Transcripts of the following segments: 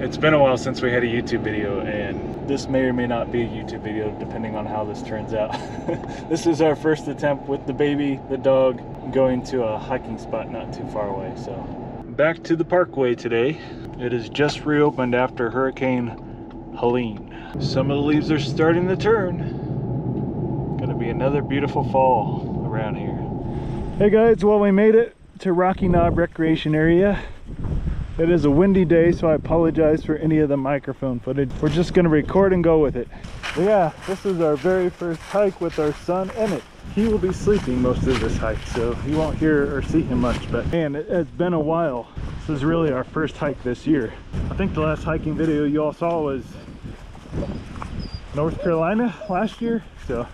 It's been a while since we had a YouTube video, and this may or may not be a YouTube video depending on how this turns out. This is our first attempt with the baby, the dog, going to a hiking spot not too far away. So back to the parkway today. It is just reopened after Hurricane Helene. Some of the leaves are starting to turn. Gonna be another beautiful fall around here. Hey guys, well, we made it to Rocky Knob Recreation Area. It is a windy day, so I apologize for any of the microphone footage. We're just gonna record and go with it. But yeah, this is our very first hike with our son, Emmett. He will be sleeping most of this hike, so you won't hear or see him much, but man, it has been a while. This is really our first hike this year. I think the last hiking video you all saw was North Carolina last year, so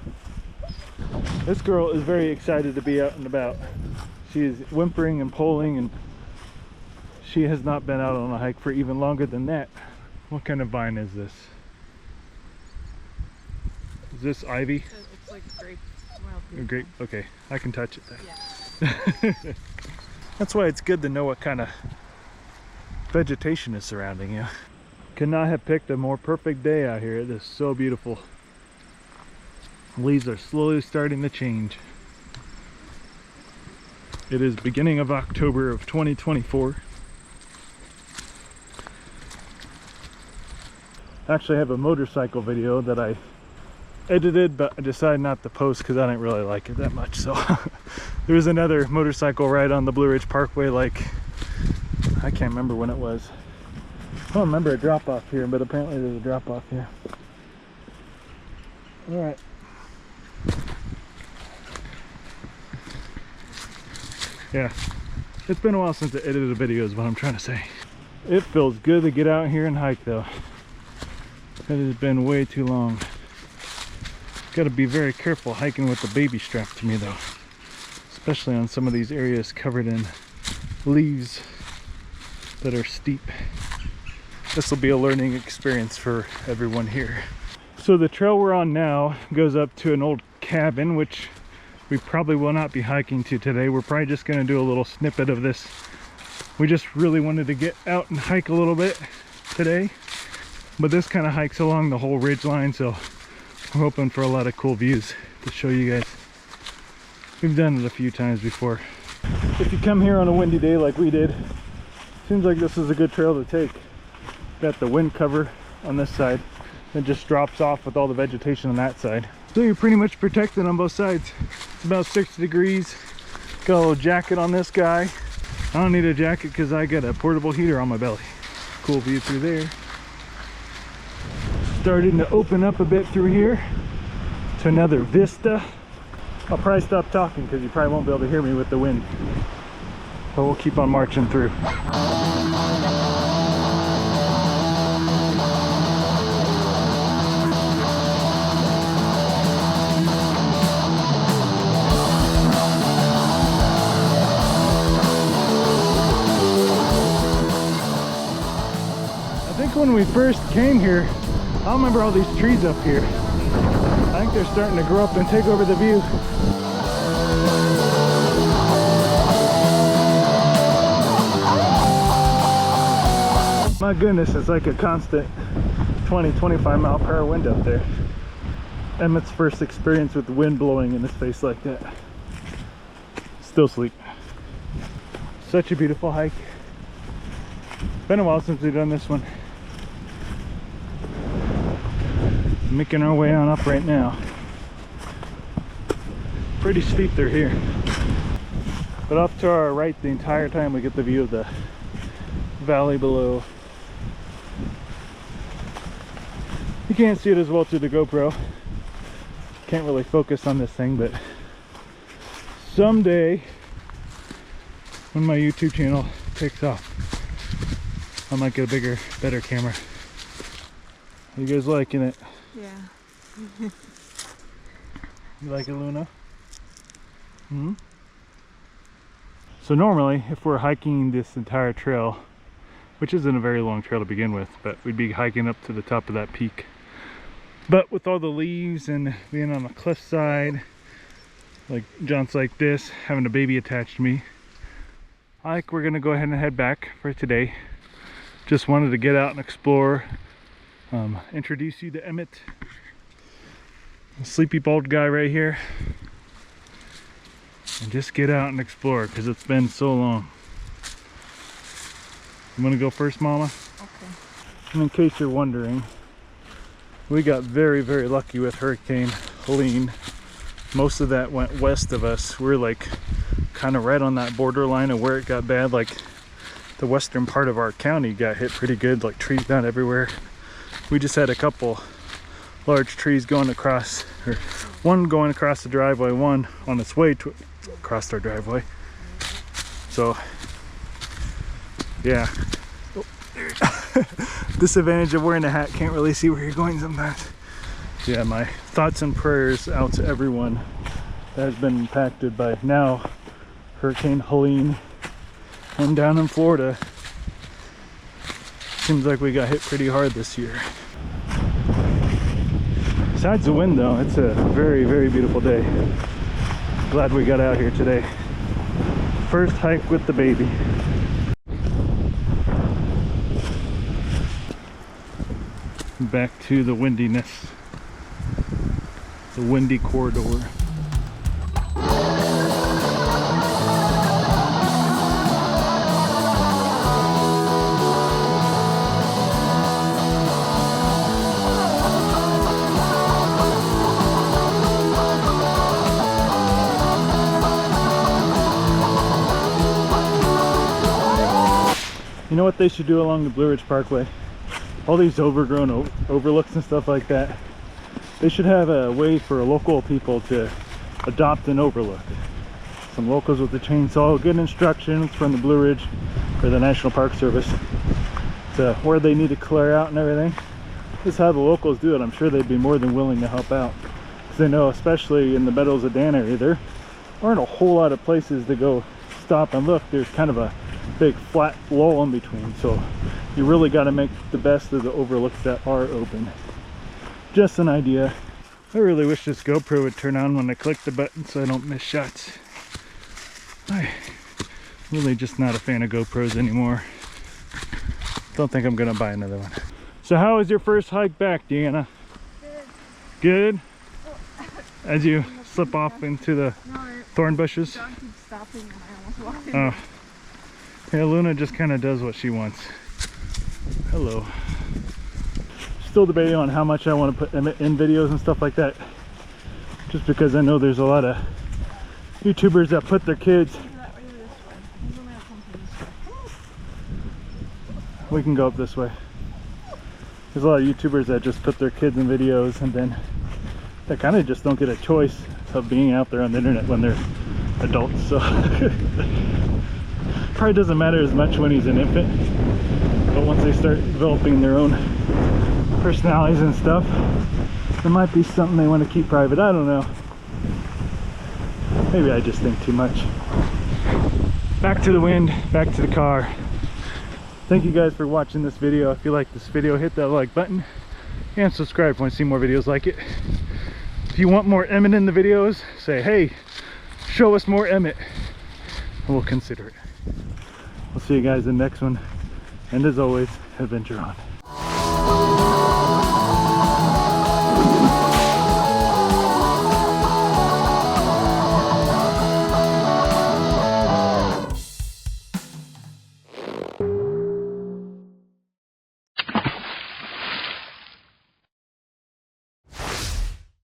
this girl is very excited to be out and about. She is whimpering and pulling, and she has not been out on a hike for even longer than that. What kind of vine is this? Is this ivy? It's like grape. Wild grape. Okay, I can touch it then. Yeah. That's why it's good to know what kind of vegetation is surrounding you. Could not have picked a more perfect day out here. It is so beautiful. Leaves are slowly starting to change. It is beginning of October of 2024. Actually, I have a motorcycle video that I edited, but I decided not to post because I didn't really like it that much. So there was another motorcycle ride on the Blue Ridge Parkway, like, I can't remember when it was. I don't remember a drop off here, but apparently there's a drop off here. All right. Yeah, it's been a while since I edited a video is what I'm trying to say. It feels good to get out here and hike though. It has been way too long. Got to be very careful hiking with the baby strapped to me though, especially on some of these areas covered in leaves that are steep. This will be a learning experience for everyone here. So the trail we're on now goes up to an old cabin, which we probably will not be hiking to today. We're probably just going to do a little snippet of this. We just really wanted to get out and hike a little bit today, but this kind of hikes along the whole ridge line, so we're hoping for a lot of cool views to show you guys. We've done it a few times before. If you come here on a windy day like we did, seems like this is a good trail to take. Got the wind cover on this side, it just drops off with all the vegetation on that side. So you're pretty much protected on both sides. It's about 60 degrees. Got a little jacket on this guy. I don't need a jacket because I got a portable heater on my belly. Cool view through there. Starting to open up a bit through here to another vista. I'll probably stop talking because you probably won't be able to hear me with the wind. But we'll keep on marching through. When we first came here, I don't remember all these trees up here. I think they're starting to grow up and take over the view. My goodness, it's like a constant 20-25 mile per hour wind up there. Emmett's first experience with the wind blowing in his face like that. Still asleep. Such a beautiful hike. Been a while since we've done this one. Making our way on up right now. Pretty steep through here, but off to our right the entire time we get the view of the valley below. You can't see it as well through the GoPro. Can't really focus on this thing, but someday when my YouTube channel takes off, I might get a bigger, better camera. You guys liking it? Yeah. You like it, Luna? Hmm? So normally, if we're hiking this entire trail, which isn't a very long trail to begin with, but we'd be hiking up to the top of that peak. But with all the leaves and being on the cliffside, like jumps like this, having a baby attached to me, I think we're gonna go ahead and head back for today. Just wanted to get out and explore. Introduce you to Emmett, the sleepy bald guy right here, and just get out and explore because it's been so long. You want to go first, Mama? Okay. And in case you're wondering, we got very, very lucky with Hurricane Helene. Most of that went west of us. We're like kind of right on that borderline of where it got bad. Like the western part of our county got hit pretty good, like trees down everywhere. We just had a couple large trees going across, or one going across the driveway, one on its way to across our driveway. So yeah. Oh, disadvantage of wearing a hat, can't really see where you're going sometimes. Yeah, my thoughts and prayers out to everyone that has been impacted by now Hurricane Helene. One down in Florida. Seems like we got hit pretty hard this year. Besides the wind though, it's a very, very beautiful day. Glad we got out here today. First hike with the baby. Back to the windiness. The windy corridor. You know what they should do along the Blue Ridge Parkway? All these overgrown overlooks and stuff like that. They should have a way for local people to adopt an overlook. Some locals with the chainsaw, good instructions from the Blue Ridge or the National Park Service to where they need to clear out and everything. This is how the locals do it. I'm sure they'd be more than willing to help out. Because they know, especially in the Meadows of Deanna area, there aren't a whole lot of places to go stop and look. There's kind of a big flat lull in between, so you really got to make the best of the overlooks that are open. Just an idea. I really wish this GoPro would turn on when I click the button so I don't miss shots. I'm really just not a fan of GoPros anymore. Don't think I'm gonna buy another one. So how was your first hike back, Deanna? Good. Good? As you slip off into the thorn bushes? The dog keeps stopping and I almost walked in. Oh. Yeah, Luna just kind of does what she wants. Hello. Still debating on how much I want to put Emmett in videos and stuff like that. Just because I know there's a lot of YouTubers that put their kids. We can go up this way. There's a lot of YouTubers that just put their kids in videos and then they kind of just don't get a choice of being out there on the internet when they're adults. So probably doesn't matter as much when he's an infant, but once they start developing their own personalities and stuff, there might be something they want to keep private. I don't know. Maybe I just think too much. Back to the wind, back to the car. Thank you guys for watching this video. If you like this video, hit that like button and subscribe if you want to see more videos like it. If you want more Emmett in the videos, say, hey, show us more Emmett, and we'll consider it. We'll see you guys in the next one. And as always, adventure on.